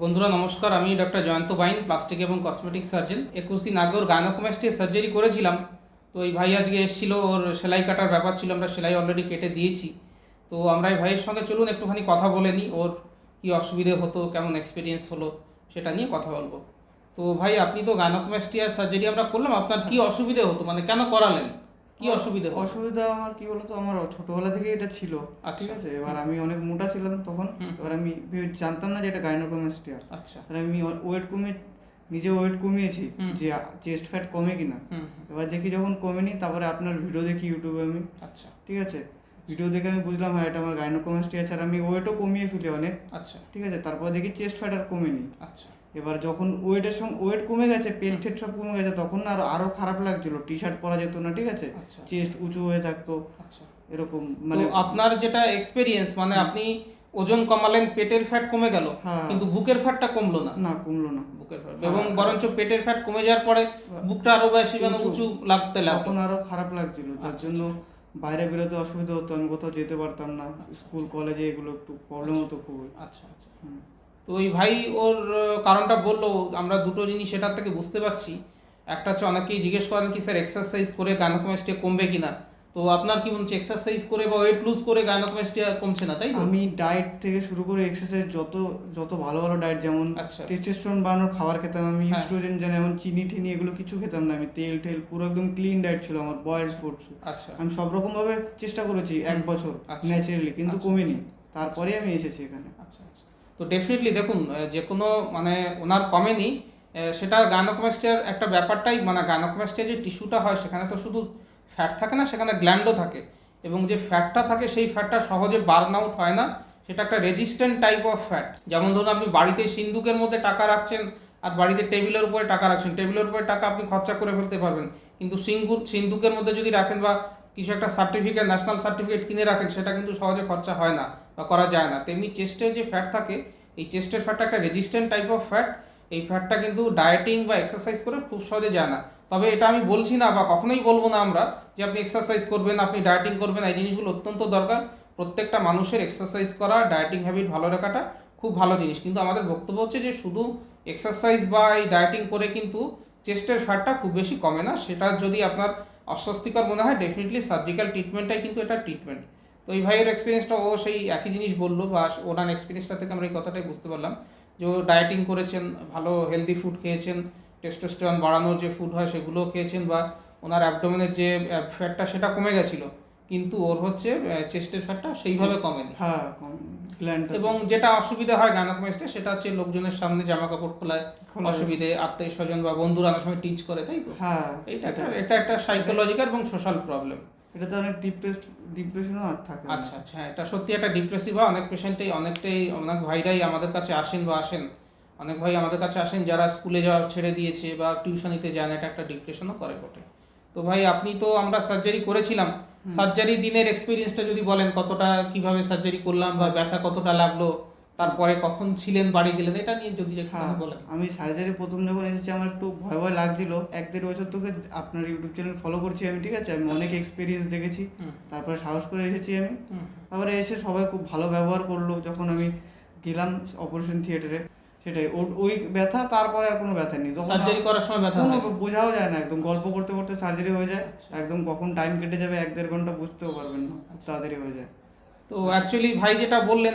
বন্ধুরা নমস্কার, আমি ডক্টর জয়ন্ত বাইন, প্লাস্টিক এবং কসমেটিক সার্জন। 21 নাগর গাইনোকোমাস্টি সার্জারি করেছিলাম। তো এই ভাই আজকে এসেছিল, ওর সেলাই কাটার ব্যাপার ছিল, আমরা সেলাই অলরেডি কেটে দিয়েছি। তো আমরা এই ভাইয়ের সঙ্গে চলুন একটুখানি কথা বলে নিই, ওর কী অসুবিধে হতো, কেমন এক্সপিরিয়েন্স হলো সেটা নিয়ে কথা বলবো। তো ভাই, আপনি তো গাইনোকোমাস্টি আর সার্জারি আমরা করলাম, আপনার কি অসুবিধে হতো, মানে কেন করালেন, কি অসুবিধে হতো? অসুবিধা আমার কি বলতো, আমার ছোটবেলা থেকে এটা ছিল। ঠিক আছে, এবার আমি অনেক মোটা ছিলাম তখন। এবার আমি জানতাম না যে এটা গাইনোকোমাস্টিয়া। আচ্ছা। আর আমি ওয়েট কমিয়ে নিজে ওয়েট কমিয়েছি যে চেস্ট ফ্যাট কমে কিনা। এবার দেখি যখন কমেনি, তারপরে আপনার ভিডিও দেখি ইউটিউবে আমি। আচ্ছা। ঠিক আছে, ভিডিও দেখে আমি বুঝলাম হ্যাঁ এটা আমার গাইনোকোমাস্টিয়া। আর আমি ওয়েটও কমিয়ে ফেলি অনেক। আচ্ছা। ঠিক আছে, তারপর দেখি চেস্ট ফ্যাট আর কমেনি। আচ্ছা। এবার যখন ওয়েটের সঙ্গে ওয়েট কমে গেছে, পেট ঠেট সব কমে গেছে, তখন না আরো খারাপ লাগছিল। টি শার্ট পরা যেত না, ঠিক আছে, চেস্ট উঁচু হয়ে থাকতো। আচ্ছা। এরকম মানে আপনার যেটা এক্সপেরিয়েন্স, মানে আপনি ওজন কমালেন, পেটের ফ্যাট কমে গেল, কিন্তু বুকের ফ্যাটটা কমলো না। না, কমলো না বুকের ফ্যাট, এবং বরঞ্চ পেটের ফ্যাট কমে যাওয়ার পরে বুকটা আরো বেশি মানে উঁচু লাগতে লাগলো। তখন আরো খারাপ লাগছিল, যার জন্য বাইরে বেরোতে অসুবিধা হতো, আমি কোথাও যেতে পারতাম না। স্কুল কলেজে এগুলো একটু প্রবলেম হতো খুবই। আচ্ছা আচ্ছা। তো ওই ভাই ওর কারণটা বললো, আমরা দুটো জিনিস সেটার থেকে বুঝতে পারছি। একটা হচ্ছে অনেকেই জিজ্ঞেস করেন কি স্যার এক্সারসাইজ করে গাইনোকোমাস্টিয়া কমবে কিনা। তো আপনার কি মনে হচ্ছে এক্সারসাইজ করে বা ওয়েট লুজ করে গাইনোকোমাস্টিয়া কমছে না, তাই তো? আমি ডায়েট থেকে শুরু করে এক্সারসাইজ, যত ভালো ভালো ডায়েট, যেমন টেস্টোস্টেরন বাড়ানোর খাবার খেতাম আমি, ইস্ট্রোজেন যেমন চিনি টিনি এগুলো কিছু খেতাম না আমি, তেল টেল পুরো একদম ক্লিন ডায়েট ছিল আমার, বয়েলড ফুডস। আচ্ছা। আমি সব রকম ভাবে চেষ্টা করেছি 1 বছর ন্যাচারালি, কিন্তু কমেনি। তারপরে আমি এসেছি এখানে। আচ্ছা আচ্ছা। তো ডেফিনেটলি দেখুন, যে কোনো মানে ওনার কমেনি, সেটা গাইনোকোমাস্টিয়ার একটা ব্যাপারটাই, মানে গাইনোকোমাস্টিয়া যে টিস্যুটা হয় সেখানে তো শুধু ফ্যাট থাকে না, সেখানে গ্ল্যান্ডও থাকে, এবং যে ফ্যাটটা থাকে সেই ফ্যাটটা সহজে বার্ন আউট হয় না। সেটা একটা রেজিস্ট্যান্ট টাইপ অফ ফ্যাট। যেমন ধরুন আপনি বাড়িতে সিন্দুকের মধ্যে টাকা রাখছেন, আর বাড়িতে টেবিলের উপরে টাকা রাখছেন, টেবিলের উপরে টাকা আপনি খরচা করে ফেলতে পারবেন, কিন্তু সিন্দুকের মধ্যে যদি রাখেন বা কিছু একটা সার্টিফিকেট, ন্যাশনাল সার্টিফিকেট কিনে রাখেন, সেটা কিন্তু সহজে খরচা হয় না বা করা যায় না। তেমনি চেস্টের যে ফ্যাট থাকে, এই চেস্টের ফ্যাটটা একটা রেজিস্ট্যান্ট টাইপ অফ ফ্যাট। এই ফ্যাটটা কিন্তু ডায়েটিং বা এক্সারসাইজ করে খুব সহজে যায় না। তবে এটা আমি বলছি না বা কখনোই বলবো না আমরা যে আপনি এক্সারসাইজ করবেন, আপনি ডায়েটিং করবেন, এই জিনিসগুলো অত্যন্ত দরকার। প্রত্যেকটা মানুষের এক্সারসাইজ করা, ডায়েটিং হ্যাবিট ভালো রাখাটা খুব ভালো জিনিস, কিন্তু আমাদের বক্তব্য হচ্ছে যে শুধু এক্সারসাইজ বা এই ডায়েটিং করে কিন্তু চেস্টের ফ্যাটটা খুব বেশি কমে না। সেটা যদি আপনার অস্বস্তিকর মনে হয়, ডেফিনেটলি সার্জিক্যাল ট্রিটমেন্টটাই কিন্তু এটা ট্রিটমেন্ট। তো এই ভাইয়ের এক্সপিরিয়েন্সটা, ও সেই একই জিনিস বললো, বা ওনার এক্সপিরিয়েন্সটা থেকে আমরা এই কথাটাই বুঝতে পারলাম যে ও ডায়েটিং করেছেন, ভালো হেলদি ফুড খেয়েছেন, টেস্টোস্টেরন বাড়ানোর যে ফুড হয় সেগুলোও খেয়েছেন, বা ওনার অ্যাবডোমেনের যে ফ্যাটটা সেটা কমে গেছিলো, কিন্তু ওর হচ্ছে চেস্টের ফ্যাটটা সেইভাবে কমেনি। হ্যাঁ, এবং যেটা অসুবিধা হয় গাইনোকোমাস্টিয়া, সেটা হচ্ছে লোকজনের সামনে জামা কাপড় খোলায় অসুবিধে, আত্মীয় স্বজন বা বন্ধুরা অনেক সময় টিচ করে, তাই তো? হ্যাঁ, এটা একটা সাইকোলজিক্যাল এবং সোশ্যাল প্রবলেম। এটা তো অনেক ডিপ্রেশনও থাকে। আচ্ছা আচ্ছা, হ্যাঁ, এটা সত্যি একটা ডিপ্রেসিভ হয়। অনেক পেশেন্টেই অনেক ভাইরাই আমাদের কাছে আসেন অনেক ভাই আমাদের কাছে আসেন যারা স্কুলে যাওয়া ছেড়ে দিয়েছে বা টিউশনিতে যান, এটা একটা ডিপ্রেশনও করে বটে। তো ভাই, আপনি তো, আমরা সার্জারি করেছিলাম, সার্জারি দিনের এক্সপিরিয়েন্সটা যদি বলেন, কতটা কিভাবে সার্জারি করলাম বা ব্যথা কতটা লাগলো, তারপরে কখন ছিলেন, বাড়ি গেলেন, এটা নিয়ে যদি একটু বলেন। আমি সার্জারি প্রথম যখন এসেছি আমার একটু ভয় ভয় লাগছিল। 1-1.5 বছর থেকে আপনার ইউটিউব চ্যানেল ফলো করছি আমি, ঠিক আছে, আমি অনেক এক্সপিরিয়েন্স দেখেছি, তারপরে সাহস করে এসেছি আমি। তারপরে এসে সবাই খুব ভালো ব্যবহার করলো। যখন আমি গেলাম অপারেশন থিয়েটারে, সেটাই ওই ব্যথা, তারপরে আর কোনো ব্যথা নেই। সার্জারি করার সময় ব্যথা হয় বোঝাও যায় না, একদম গল্প করতে করতে সার্জারি হয়ে যায়, একদম কখন টাইম কেটে যাবে 1-1.5 ঘন্টা বুঝতেও পারবেন না, তাড়াতাড়ি হয়ে যায়। তো অ্যাকচুয়ালি ভাই যেটা বললেন,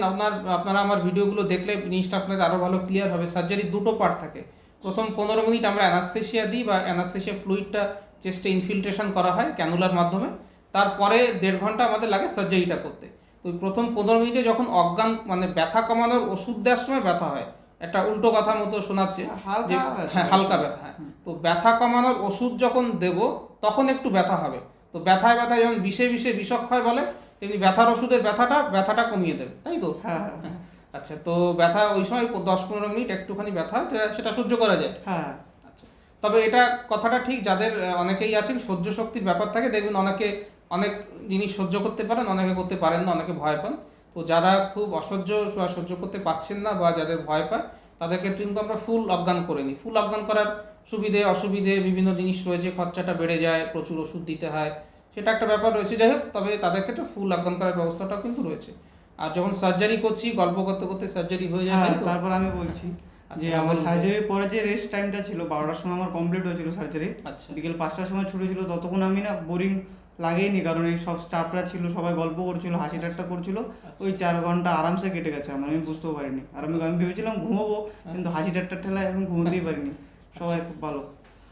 আপনারা আমার ভিডিওগুলো দেখলে জিনিসটা আপনাদের আরও ভালো ক্লিয়ার হবে। সার্জারির দুটো পার্ট থাকে। প্রথম 15 মিনিট আমরা অ্যানাস্থেশিয়া দিই, বা অ্যানাস্থেশিয়া ফ্লুইডটা চেস্টে ইনফিল্ট্রেশন করা হয় ক্যানুলার মাধ্যমে। তারপরে 1.5 ঘন্টা আমাদের লাগে সার্জারিটা করতে। তো প্রথম 15 মিনিটে যখন অজ্ঞান, মানে ব্যথা কমানোর ওষুধ দেওয়ার সময় ব্যথা হয়, একটা উল্টো কথা মতো শোনাচ্ছে, হালকা ব্যথা। হ্যাঁ, তো ব্যথা কমানোর ওষুধ যখন দেব তখন একটু ব্যথা হবে। তো ব্যথায় যেমন বিষে বিষক্ষয় বলে, তেমনি ব্যথার ওষুধের ব্যথাটা কমিয়ে দেবে, তাই তো? আচ্ছা, তো ব্যথা ওই সময় 10-15 মিনিট একটুখানি ব্যথা, সেটা সহ্য করা যায়। হ্যাঁ, আচ্ছা। তবে এটা কথাটা ঠিক, যাদের অনেকেই আছেন সহ্য শক্তির ব্যাপার থাকে, দেখবেন অনেকে অনেক জিনিস সহ্য করতে পারেন, অনেকে করতে পারেন না, অনেকে ভয় পান। তো যারা খুব সহ্য করতে পারছেন না বা যাদের ভয় পায়, তাদের ক্ষেত্রে কিন্তু আমরা ফুল অজ্ঞান করে নিই। ফুল অজ্ঞান করার সুবিধে অসুবিধে বিভিন্ন জিনিস রয়েছে, খরচাটা বেড়ে যায়, প্রচুর ওষুধ দিতে হয়, সেটা একটা ব্যাপার রয়েছে। যাই হোক, তবে তাদের ক্ষেত্রে ফুল অজ্ঞান করার ব্যবস্থাটাও কিন্তু রয়েছে। আর যখন সার্জারি করছি, গল্প করতে করতে সার্জারি হয়ে যায়। তারপর আমি বলছি, যে আচ্ছা, আমার বলুন। সার্জারির পরে যে রেস্ট টাইমটা ছিল 12টার সময় আমার কমপ্লিট হয়েছিল সার্জারি, আচ্ছা বিকেল 5টার সময় ছুটি ছিল, ততক্ষণ আমি না বোরিং লাগেইনি, কারণ এই সব স্টাফরা ছিল, সবাই গল্প করছিল, হাসি ঠাট্টা করছিল, ওই 4 ঘন্টা আরামসে কেটে গেছে আমার, আমি বুঝতেও পারিনি। আর আমি ভেবেছিলাম ঘুমাবো, কিন্তু হাসি ঠাট্টার ঠেলায় আমি ঘুমোতেই পারিনি। সবাই খুব ভালো।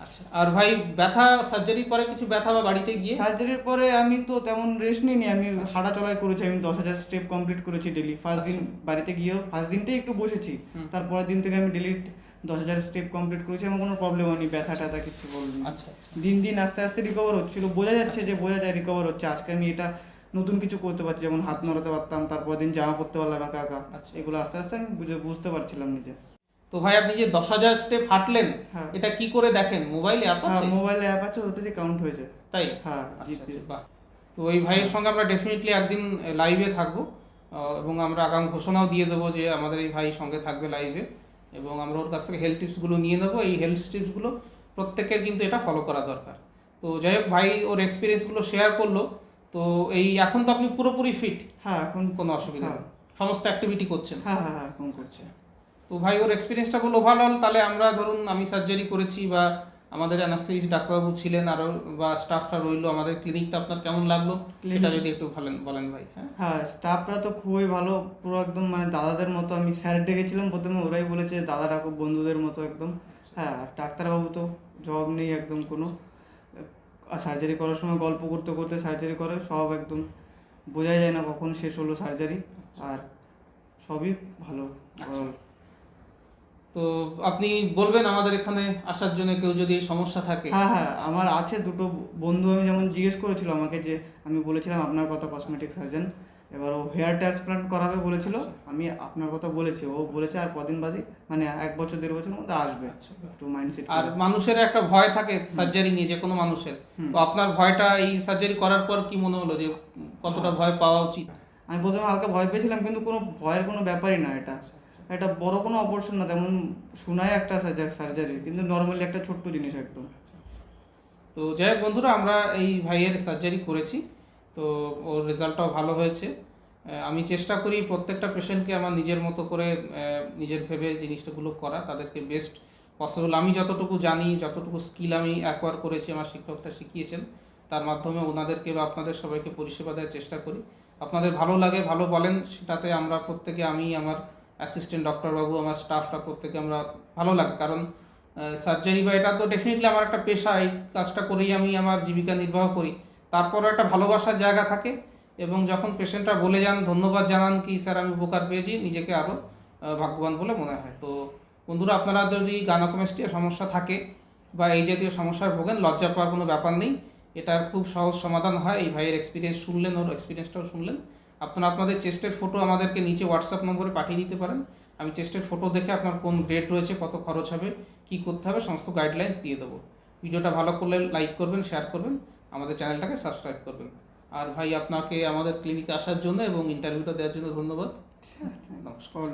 আচ্ছা। আর ভাই ব্যথা, সার্জারির পরে কিছু ব্যথা বা বাড়িতে গিয়ে? সার্জারির পরে আমি তো তেমন রেস্ট নিইনি, আমি হাঁটা চলাই করেছি, আমি 10,000 স্টেপ কমপ্লিট করেছি ডেলি। ফার্স্ট দিন বাড়িতে গিয়েও ফার্স্ট দিনটাই একটু বসেছি, তারপরের দিন থেকে আমি ডেলি 10,000 স্টেপ কমপ্লিট করেছি, আমার কোনো প্রবলেম হয়নি, ব্যথা ট্যাথা কিছু বলিনি। আচ্ছা আচ্ছা দিন দিন আস্তে আস্তে রিকভার হচ্ছিল, বোঝা যাচ্ছে যে বোঝা যায় রিকভার হচ্ছে। আজকে আমি এটা নতুন কিছু করতে পারছি, যেমন হাত নড়াতে পারতাম, তারপর দিন জামা পরতে পারলাম একা একা, আচ্ছা। এগুলো আস্তে আস্তে আমি বুঝতে পারছিলাম নিজে। তো ভাই আপনি যে 10,000 স্টেপ হাঁটলেন, হ্যাঁ। এটা কি করে দেখেন? মোবাইলে অ্যাপ হ্যাঁ, আছে? মোবাইলে অ্যাপ আছে, ওটাতে কাউন্ট হয়েছে। তাই? হ্যাঁ, আচ্ছা জিত আচ্ছা, বাহ। তো ওই ভাইয়ের সঙ্গে আমরা ডেফিনেটলি একদিন লাইভে থাকবো, এবং আমরা আগাম ঘোষণাও দিয়ে দেবো যে আমাদের এই ভাই সঙ্গে থাকবে লাইভে, এবং আমরা ওর কাছ থেকে হেলথ টিপসগুলো নিয়ে নেবো। এই হেলথ টিপসগুলো প্রত্যেকের কিন্তু এটা ফলো করা দরকার। তো যাই হোক, ভাই ওর এক্সপিরিয়েন্সগুলো শেয়ার করলো। তো এই এখন তো আপনি পুরোপুরি ফিট, হ্যাঁ, এখন কোনো অসুবিধা হ্যাঁ। নেই, সমস্ত অ্যাক্টিভিটি করছেন? হ্যাঁ হ্যাঁ হ্যাঁ, এখন করছে। তো ভাই ওর এক্সপিরিয়েন্সটা বললো ওভারঅল। তাহলে আমরা ধরুন আমি সার্জারি করেছি, বা আমাদের অ্যানাস্থেসিস্ট ডাক্তারবাবু ছিলেন আরও, বা স্টাফটা রইলো, আমাদের ক্লিনিকটা আপনার কেমন লাগলো এটা যদি একটু বলেন ভাই। হ্যাঁ হ্যাঁ, স্টাফরা তো খুবই ভালো, পুরো একদম মানে দাদাদের মতো। আমি স্যার ডেকেছিলাম প্রথমে, ওরাই বলেছে দাদারা খুব বন্ধুদের মতো একদম। হ্যাঁ, আর ডাক্তারবাবু তো জবাব নেই একদম কোনো। আর সার্জারি করার সময় গল্প করতে করতে সার্জারি করে, সব একদম বোঝাই যায় না কখন শেষ হলো সার্জারি। আর সবই ভালো। আচ্ছা। তো আপনি বলবেন আমাদের এখানে আসার জন্য কেউ যদি এই সমস্যা থাকে? হ্যাঁ হ্যাঁ, আমার আছে দুটো বন্ধু। আমি যেমন জিজ্ঞেস করেছিল আমাকে, যে আমি বলেছিলাম আপনার কথা, কসমেটিক সার্জন, এবার ও হেয়ার ট্রান্সপ্লান্ট করাবে বলেছিল, আমি আপনার কথা বলেছি, ও বলেছে আর কদিন বাদে, মানে 1 বছর 1.5 বছরের মধ্যে আসবে। একটু মাইন্ডসেট। আর মানুষের একটা ভয় থাকে সার্জারি নিয়ে, যে কোনো মানুষের। তো আপনার ভয়টা এই সার্জারি করার পর কি মনে হলো, যে কতটা ভয় পাওয়া উচিত? আমি প্রথমে হালকা ভয় পেয়েছিলাম, কিন্তু কোনো ভয়ের কোনো ব্যাপারই না। এটা বড় কোনো অপারেশন না, তেমন শোনায় একটা সার্জারি, কিন্তু নর্মালি একটা ছোট্ট জিনিস একদম। তো যাই হোক বন্ধুরা, আমরা এই ভাইয়ের সার্জারি করেছি, তো ওর রেজাল্টটাও ভালো হয়েছে। আমি চেষ্টা করি প্রত্যেকটা পেশেন্টকে আমার নিজের মতো করে, নিজের ভেবে জিনিসটাগুলো করা, তাদেরকে বেস্ট পসিবল আমি যতটুকু জানি, যতটুকু স্কিল আমি অ্যাকোয়ার করেছি, আমার শিক্ষকরা শিখিয়েছেন, তার মাধ্যমে ওনাদেরকে বা আপনাদের সবাইকে পরিষেবা দেওয়ার চেষ্টা করি। আপনাদের ভালো লাগে, ভালো বলেন, সেটাতে আমরা প্রত্যেকে, আমি, আমার অ্যাসিস্ট্যান্ট ডক্টরবাবু, আমার স্টাফরা, প্রত্যেকে আমরা ভালো লাগে। কারণ সার্জারি বা এটা তো ডেফিনেটলি আমার একটা পেশা, এই কাজটা করেই আমি আমার জীবিকা নির্বাহ করি। তারপরও একটা ভালোবাসার জায়গা থাকে, এবং যখন পেশেন্টরা বলে যান, ধন্যবাদ জানান কি স্যার আমি উপকার পেয়েছি, নিজেকে আরও ভাগ্যবান বলে মনে হয়। তো বন্ধুরা, আপনারা যদি গাইনোকোমাস্টিয়া সমস্যা থাকে বা এই জাতীয় সমস্যায় ভোগেন, লজ্জা পাওয়ার কোনো ব্যাপার নেই, এটার খুব সহজ সমাধান হয়। এই ভাইয়ের এক্সপিরিয়েন্স শুনলেন, ওর এক্সপিরিয়েন্সটাও শুনলেন। আপনারা আপনাদের চেস্টের ফটো আমাদেরকে নিচে হোয়াটসঅ্যাপ নম্বরে পাঠিয়ে দিতে পারেন। আমি চেস্টের ফটো দেখে আপনার কোন গ্রেড রয়েছে, কত খরচ হবে, কী করতে হবে, সমস্ত গাইডলাইন্স দিয়ে দেবো। ভিডিওটা ভালো করলে লাইক করবেন, শেয়ার করবেন, আমাদের চ্যানেলটাকে সাবস্ক্রাইব করবেন। আর ভাই আপনাকে আমাদের ক্লিনিকে আসার জন্য এবং ইন্টারভিউটা দেওয়ার জন্য ধন্যবাদ। নমস্কার।